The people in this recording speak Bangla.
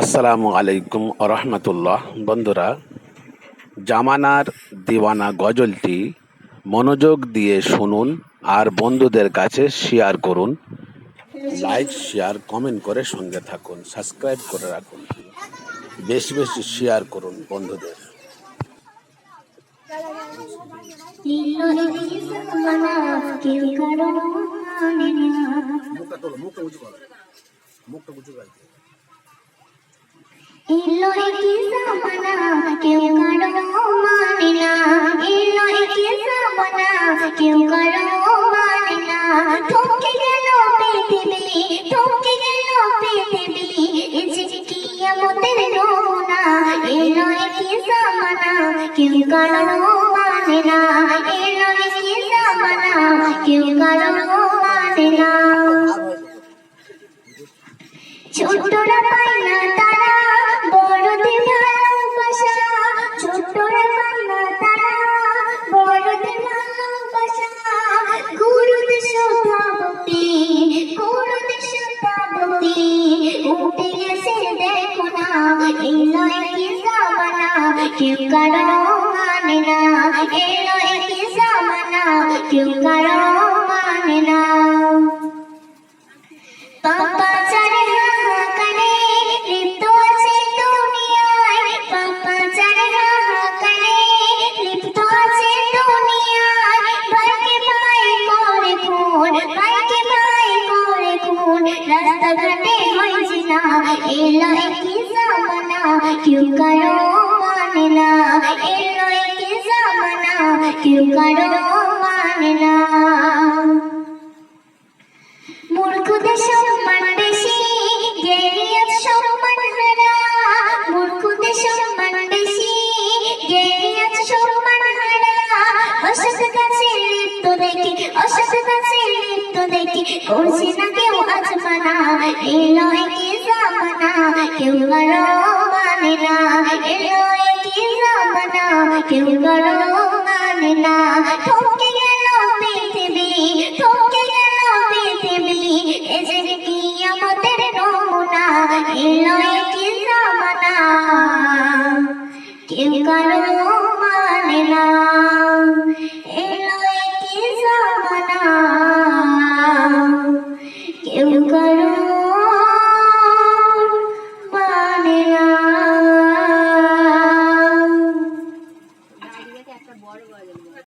আসসালামু আলাইকুম রহমতুল্লাহ। বন্ধুরা, জামানার দিওয়ানা গজলটি মনোযোগ দিয়ে শুনুন আর বন্ধুদের কাছে শেয়ার করুন। লাইক, শেয়ার, কমেন্ট করে সঙ্গে থাকুন, সাবস্ক্রাইব করে রাখুন, বেশি বেশি শেয়ার করুন বন্ধুদের। এলো একি জামানা কেউ কারো মানে না, এলো একি জামানা কেউ কারো মানে না। থমকে গেল পৃথিবী, থমকে গেল পৃথিবী, এই যে কিয়ামতের নমুনা। এলো একি জামানা কেউ কারো মানে না, এলো একি জামানা কেউ কারো মানে না। ছোটরা পায় না তারা বড়দের ভালোবাসা, ছোটরা পায় না তারা বড়দের ভালোবাসা। গুরুদের শ্রদ্ধা ভক্তি, গুরুদের শ্রদ্ধা ভক্তি উঠে গেছে দেখো না। এলো একি জামানা কেউ কারো মানে না, এলো একি জামানা কেউ কারো মানে না। পাপাচারে হাহাকারে লিপ্ত আছে দুনিয়ায়, পাপাচারে হাহাকারে লিপ্ত আছে দুনিয়ায়। ভাইকে ভাই করে খুন, ভাইকে ভাই করে খুন, রাস্তাঘাটে হয় জিনা। এলো একি জামানা কেউ কারো মানে না, এলো একি জামানা কেউ কারো মানে না। মূর্খদের সম্মান বেশি, জ্ঞানীর সম্মান হারা। মূর্খদের সম্মান বেশি, জ্ঞানীর সম্মান হারা। অসৎ কাছে লিপ্ত দেখি, অসৎ কাছে লিপ্ত দেখি, করছে না কেউ আজ মানা। এলো একি জামানা কেউ কারো মানে না, এলো একি জামানা কেউ কারো মানে না। থমকে গেল পৃথিবী,